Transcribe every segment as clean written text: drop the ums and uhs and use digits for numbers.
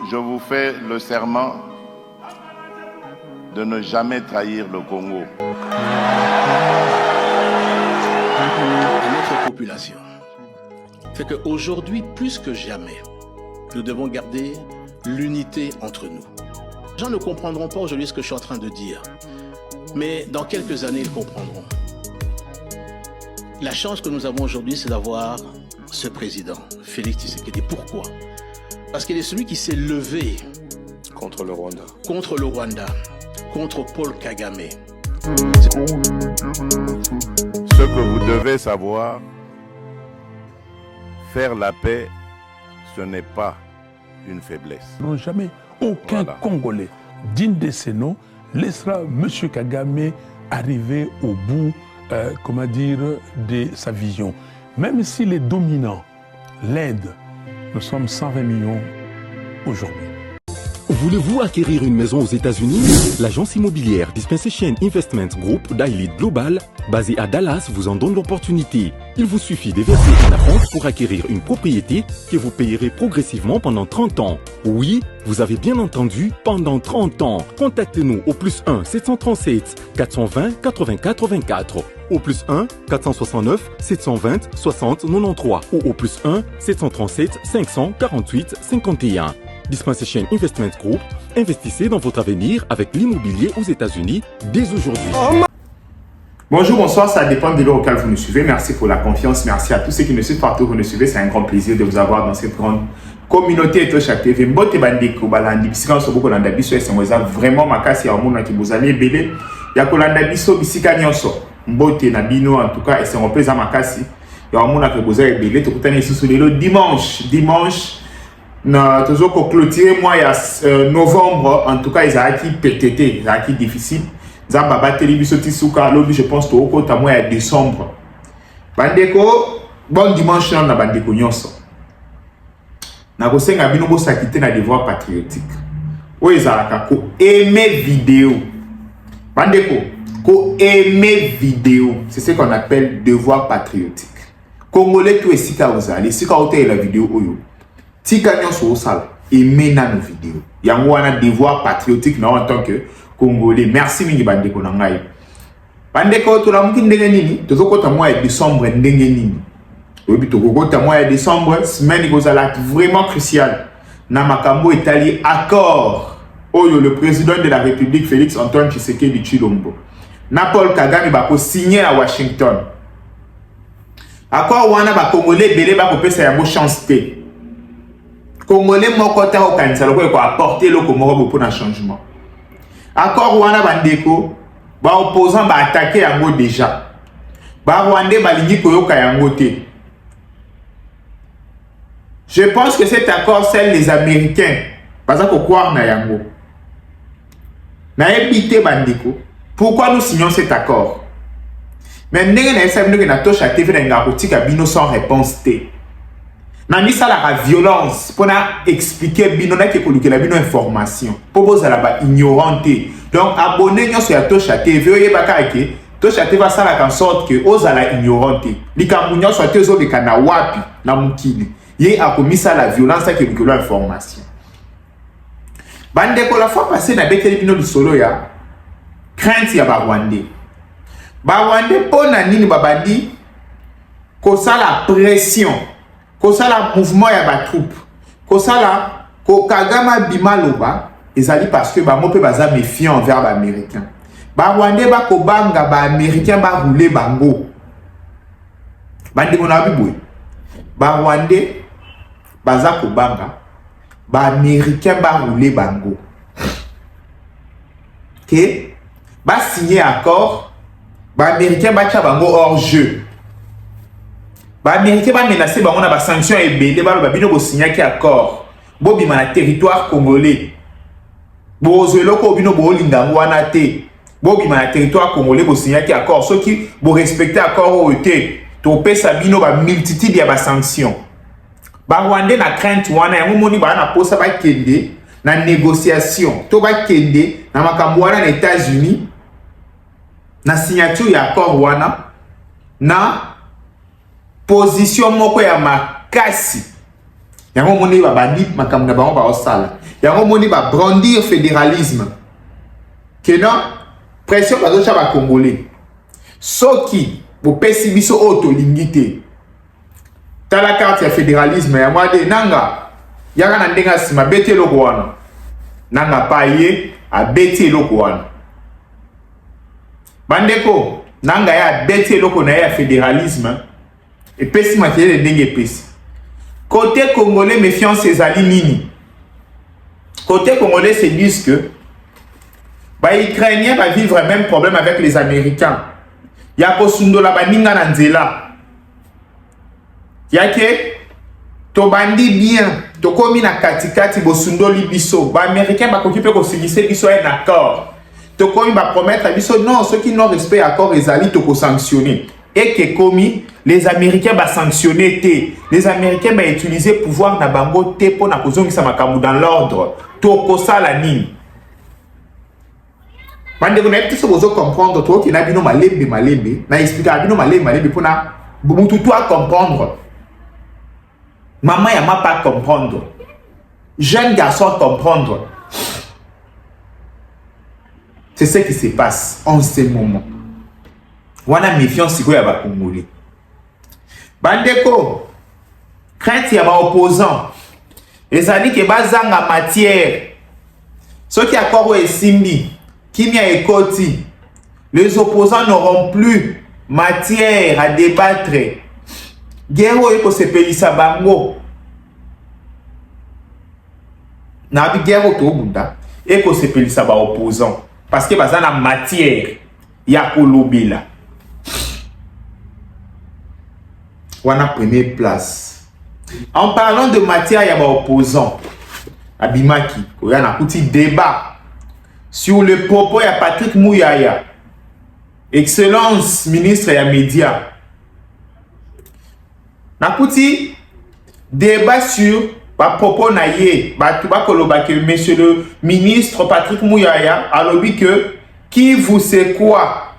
je vous fais le serment de ne jamais trahir le Congo. À notre population, c'est qu'aujourd'hui, plus que jamais, nous devons garder l'unité entre nous. Les gens ne comprendront pas aujourd'hui ce que je suis en train de dire, mais dans quelques années, ils comprendront. La chance que nous avons aujourd'hui, c'est d'avoir ce président, Félix Tshisekedi. Pourquoi? Parce qu'il est celui qui s'est levé contre le Rwanda, contre Paul Kagame. Ce que vous devez savoir, faire la paix, ce n'est pas une faiblesse. Non, jamais aucun Congolais digne de ces noms laissera M. Kagame arriver au bout, de sa vision. Même si les dominants l'aident, nous sommes 120 millions aujourd'hui. Voulez-vous acquérir une maison aux États-Unis? L'agence immobilière Dispensation Investment Group d'Ailid Global, basée à Dallas, vous en donne l'opportunité. Il vous suffit de verser un acompte pour acquérir une propriété que vous payerez progressivement pendant 30 ans. Oui, vous avez bien entendu, pendant 30 ans. Contactez-nous au +1 737 420 84 24, au +1 469 720 60 93 ou au +1 737 548 51. Dispensation Investment Group, investissez dans votre avenir avec l'immobilier aux États-Unis dès aujourd'hui. Bonjour, bonsoir, ça dépend de l'heure auquel vous nous suivez. Merci pour la confiance, merci à tous ceux qui me suivent partout, vous nous suivez. C'est un grand plaisir de vous avoir dans cette grande communauté Etocha TV. Mbote bandeko balandi bisika nso boko landa biso esengoza vraiment makasi ya omona ki bozali ebele ya kolanda biso bisika nyonso. Mbote na bino en tout cas esengo peza makasi ya omona ki bozali ebele tokutani isusu lelo dimanche na toujours ko clôturer mois ya novembre en tout cas ils a acquis PTT, ils a acquis difficile. Zamba bateli biso tisuka lobi je pense to ko ta mois ya décembre. Bandeko bon dimanche na bandeko nyonso. Na ko senga bino bo sakite na devoir patriotique. O ezalaka ko aimer vidéo. Bandeko ko aimer vidéo, c'est ce qu'on appelle devoir patriotique. Congolais tout esika ozali, sika ote la vidéo oyo. Tika nyonso osala aimer na nos vidéos. Yango wana devoir patriotique na en tant que Congolais. Merci mingi bandeko na ngai. Bandeko to la muki ndenge nini? Tozokota mois de décembre ndenge nini? Obi tokokota mois de décembre, semaine kozala vraiment crucial. Na makambo etali accord oyo le président de la République Félix Antoine Tshisekedi Tshilombo na Paul Kagame bako signé à Washington. Accord wana ba Congolais belé ba kopesa yango chance te. Congolais moko ta okanisa loko ko apporter loko moko pour un changement. Accord wana bandeko ba opposant ba attaquer yango déjà. Ba Rwandais balingi koyoka yango te. Je pense que cet accord c'est les Américains parce que croire na yango. Na ebité bandeko. Pourquoi nous signons cet accord? Mais ndenge na esa bino na tosha TV na ngakotika bino sans réponse te. Na misala la violence pour expliquer bino na ke kolukela bino information. Pour bozala ba ignorante. Donc abonnez-vous sur Tosha TV oyebaka ke Tosha TV va sala en sorte que ozala ignorante. Likambunya soit tezo de kana wapi na mukili. Ye akomisa la violence ke kolukela information. Bande ko la fois passée na beteli bino lisolo ya crainte ya ba Rwandais. Ba Rwandais pona nini babandi ko sala pression. Kosala mouvement ya ba troupe. Kosala ko Kagame bimaloba ezali parce que ba mope baza méfiant envers ba américain. Ba Rwandais ba ko banga ba américain ba rouler bango. Bandi mona biboy. Ba Rwandais baza ko banga ba américain ba rouler bango. OK? Ba signer accord ba américain ba tcha bango hors jeu. Ba américain ba menacer bango na ba sanction ebele ba bino bo signer ki accord bo bima na territoire congolais bo zelo ko bino bo linga wana te bo bima na territoire congolais bo signer ki accord ceux qui bo respecter accord o te to pesa bino ba multitude ya ba sanction ba Rwandais na crainte wana yango moni ba na posa ba kende na négociation to ba kende na makambo wana na États-Unis na signature ya accord wana na position moko ya makasi yango moni ba bandi makambo na bango ba osala yango moni ba brandir fédéralisme que non pression ba zocha ba congolais soki bo pesi biso auto lingité ta la carte ya fédéralisme ya mwade nanga yaka na ndenga sima bete loko wana nanga paye a bete loko wana bandeko nanga ya bete loko na ya fédéralisme et pesi matériel ndenge pesi côté congolais méfiance ezali nini côté congolais c'est disent que ba ukrainien va vivre le même problème avec les américains ya kosundola baninga na nzela yake to bandi bien to komi na katikati bosundoli biso ba américain ba kokipe ko signer biso un accord to komi ba promettre biso non ceux qui n'ont respect accord ezali to ko sanctionner et que komi les américains ba sanctionner té les américains ba utiliser pouvoir na bango té po na kozongisa makambu dans l'ordre to ko sala nini bande ko na petit so comprendre to ki na bino malembe na expliquer bino malembe pour na mutu to à comprendre. Maman ya ma pas comprendre. Jeune garçon comprendre. C'est ce qui se passe en ce moment. Wana méfiance siko ya ba Congolais. Bandeko, crainte ya ba opposant. Ezali ke bazanga matière. Ceux qui accord esimbi, kimia ekoti. Les opposants n'auront plus matière à débattre. Guerre eko sepelisa bango. Na bi guerre to bunda eko sepelisa ba opposant parce que bazana matière ya kolobela. Wana première place. En parlant de matière ya ba opposant, abimaki ko ya na kuti débat sur le propos ya Patrick Mouyaya, excellence ministre ya média. Nakuti débat sur ba propos naie ba tuba koloba que monsieur le ministre Patrick Mouyaya a lobby que qui vous sait quoi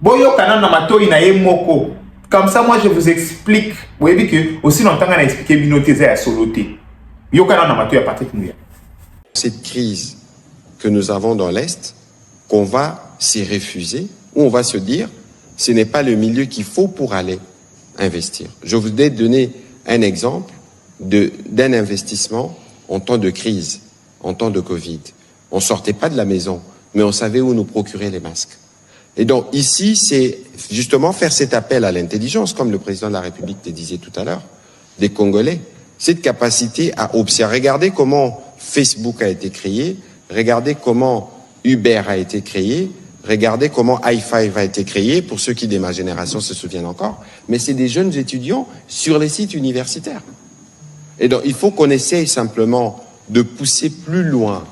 boyo kana na matoi naie moko comme ça moi je vous explique vous voyez que aussi longtemps on a expliqué binoté za soloté yo kana na matoi ya Patrick Mouyaya. Cette crise que nous avons dans l'Est qu'on va s'y refuser ou on va se dire ce n'est pas le milieu qu'il faut pour aller investir. Je vous ai donné un exemple d'un investissement en temps de crise, en temps de Covid. On ne sortait pas de la maison, mais on savait où nous procurer les masques. Et donc ici, c'est justement faire cet appel à l'intelligence, comme le président de la République le disait tout à l'heure, des Congolais. Cette capacité à observer. Regardez comment Facebook a été créé, regardez comment Uber a été créé, regardez comment i5 a été créé, pour ceux qui de ma génération se souviennent encore, mais c'est des jeunes étudiants sur les sites universitaires. Et donc il faut qu'on essaye simplement de pousser plus loin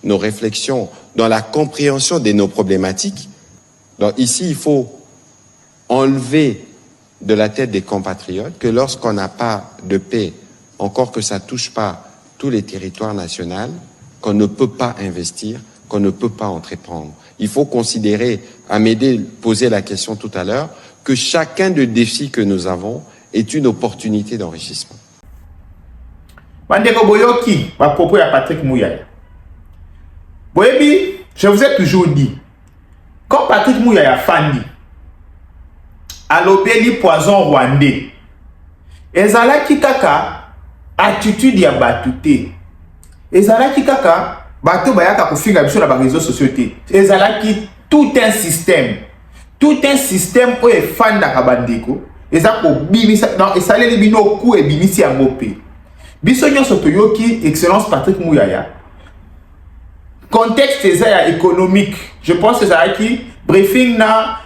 nos réflexions dans la compréhension de nos problématiques. Donc ici, il faut enlever de la tête des compatriotes que lorsqu'on n'a pas de paix, encore que ça ne touche pas tous les territoires nationaux, qu'on ne peut pas investir, qu'on ne peut pas entreprendre. Il faut considérer, Amédée posait la question tout à l'heure, que chacun des défis que nous avons est une opportunité d'enrichissement. Bandeko boyoki, ma propos à Patrick Mouyaya. Boyebi, je vous ai toujours dit, quand Patrick Mouyaya fandi, à l'obéli poison rwandais, ezalaki kaka attitude ya batute. Ezalaki kaka bato bayaka kofinga biso na ba réseaux sociaux te. Ezalaki tout un système où efanda ka bandeko eza ko bimisa non esaleli bino ku e bimisi yango pe. Biso nyonso toyoki excellence Patrick Mouyaya. Contexte eza économique. Je pense que ezalaki briefing na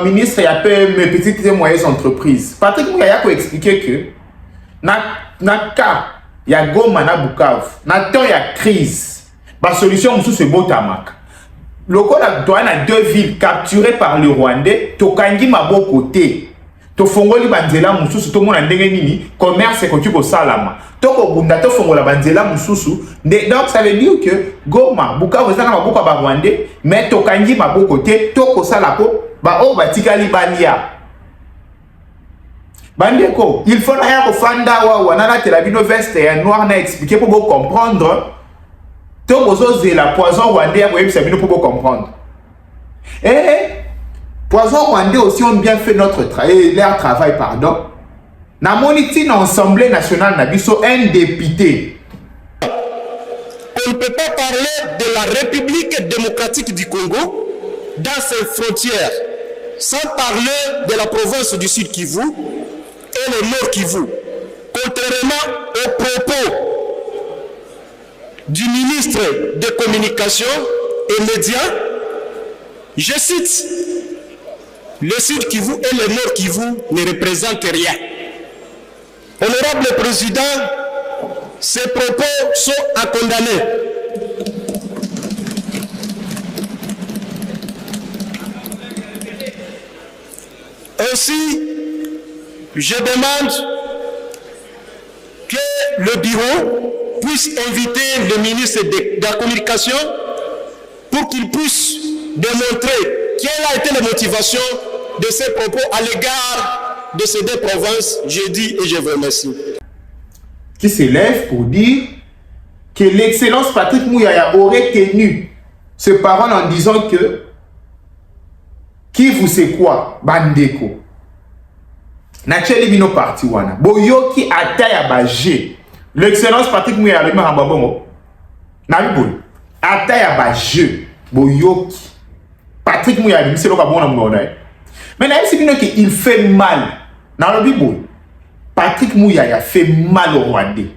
ministre ya PME petites et moyennes entreprises. Patrick Mouyaya ko expliquer que na cas ya Goma na Bukavu, na temps ya crise, la solution c'est Botamak. Le code doit na deux villes capturées par le Rwandais, tokangi maboko te. To fongoli banzela mususu to mona ndenge nini commerce ko tuko salama. Toko bunda to fongola banzela mususu. Donc ça veut dire que Goma, Bukavu ça na maboko ba Rwandais, mais tokangi maboko te, toko salako ba o batikali bania. Bandeko, il faut na fanda wa wanana telabino veste ya noir na expliquer pour vous comprendre. To bozo la poison rwandais pour vous pour vous comprendre. Et poison rwandais aussi ont bien fait leur travail, pardon. Na moniti na Assemblée nationale na biso un député. On ne peut pas parler de la République démocratique du Congo dans ses frontières sans parler de la province du Sud Kivu et le Nord Kivu. Contrairement aux propos du ministre des Communications et Médias, je cite, le Sud Kivu et le Nord Kivu ne représentent rien. Honorable Président, ces propos sont à condamner. Ainsi, je demande que le bureau puisse inviter le ministre de la Communication pour qu'il puisse démontrer quelle a été la motivation de ces propos à l'égard de ces deux provinces. Je dis et je vous remercie. Qui s'élève pour dire que l'excellence Patrick Mouyaya aurait tenu ce parole en disant que qui vous sait quoi, Bandeko. Nacheli bino parti wana. Boyoki ataya baje. L'excellence Patrick Mouyaya le m'a babongo. Nabiboy. Ataya baje. Boyoki. Patrick Mouyaya le c'est le kabon na mona. Mais là c'est bino qu'il fait mal. Dans le biboy. Patrick Mouyaya fait mal au Rwandais.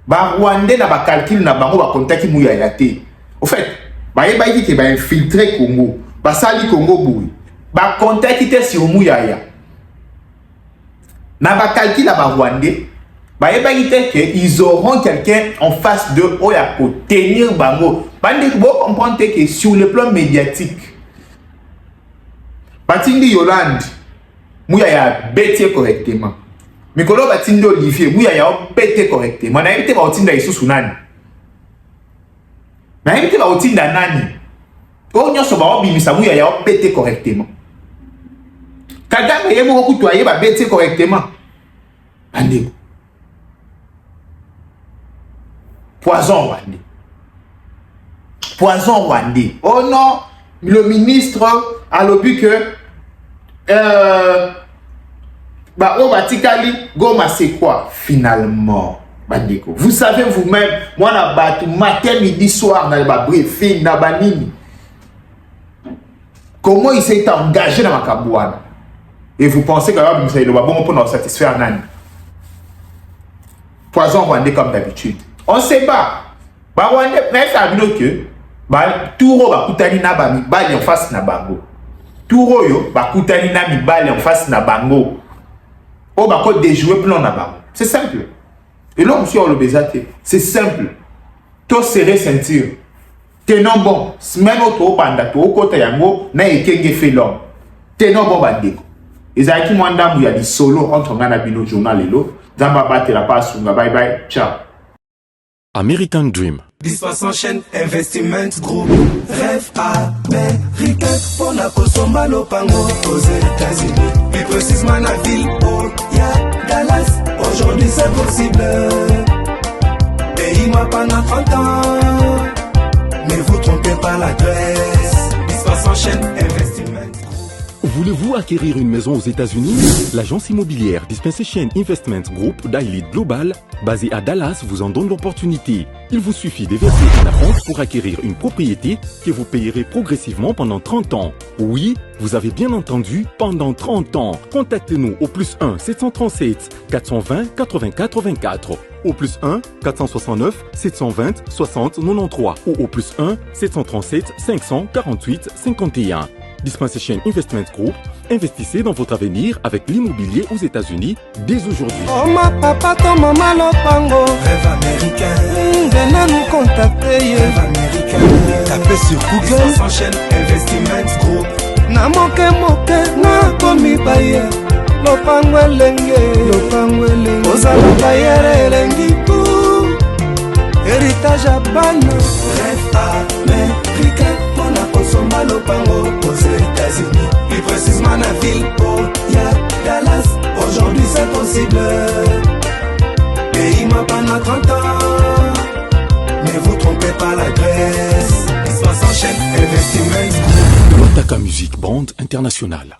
Ba Rwandais na ba calcul na bango ba contacter Mouyaya té. Au fait, ba yeba ki ba infiltrer Congo. Ba sali Congo boui. Ba contacter sur Mouyaya. Na ba calcul na ba Rwandais. Ba yeba ki que ils auront quelqu'un en face d'eux ou ya ko tenir bango. Bande ko comprendre que sur le plan médiatique. Batindi Yolande Mouyaya bêtier correctement. Mikolo Batindi Olivier Mouyaya bêtier correctement. Na yebite ba otinda isusu nani. Na yebite ba otinda nani. O nyonso ba obimisa Mouyaya bêtier correctement. Kagame yebo ko tuaye ba bêtier correctement. Ande. Poison rwandais. Poison rwandais. Oh non, le ministre a lobby que Goma c'est quoi finalement Bandeko. Vous savez vous-même, moi na batu matin midi soir na ba briefing na banini. Comment il s'est engagé dans ma kabouane. Et vous pensez que là vous allez le bon pour nous satisfaire nani. Poison rwandais comme d'habitude. On sait pas. Ba rwandais mais ça veut dire que ba touro ba kutani na ba mibali en face na bango. Touro yo ba kutani na mibali en face na bango. Oh bah quoi déjouer plan là-bas. C'est simple. Et là monsieur on le bézaté. C'est simple. To serrer ceinture. Tenons bon. Même auto banda to côté yango na ekenge fait l'homme. Tenons bon bandeko. Ezaki mwanda mu ya di solo entre ngana bino journal elo. Zamba bate la passe bye bye. Ciao. American Dream. Dispensant chaîne Investment Group. Rêve américain pour la Kosomba Lopango aux États-Unis. Plus précisément la ville où il y a Dallas. Aujourd'hui c'est possible. Pays-moi pendant 30 ans. Ne vous trompez pas l'adresse. Dispensant chaîne Investment. Voulez-vous acquérir une maison aux États-Unis? L'agence immobilière Dispensation Investment Group d'Elite Global, basée à Dallas, vous en donne l'opportunité. Il vous suffit de verser un acompte pour acquérir une propriété que vous payerez progressivement pendant 30 ans. Oui, vous avez bien entendu, pendant 30 ans. Contactez-nous au +1 737 420 80 84, au +1 469 720 60 93 ou au +1 737 548 51. Dispensation Investment Group, investissez dans votre avenir avec l'immobilier aux États-Unis dès aujourd'hui. Oh ma papa, ton maman Lopango. Rêve américain. Venez nous contacter. Rêve américain. Tapez sur Google. Dispensation Investment Group. Na moke na komi baye. Lopango elenge. Lopango elenge. Ozala bayere elengi tout. Héritage à banne. Rêve américain. Kosomba Lopango aux États-Unis, plus précisément la ville où il y a Dallas. Aujourd'hui c'est possible. Pays m'a pas 30 ans. Ne vous trompez pas la Grèce. Ça s'enchaîne, Investissement Group. Wataka Music Band International.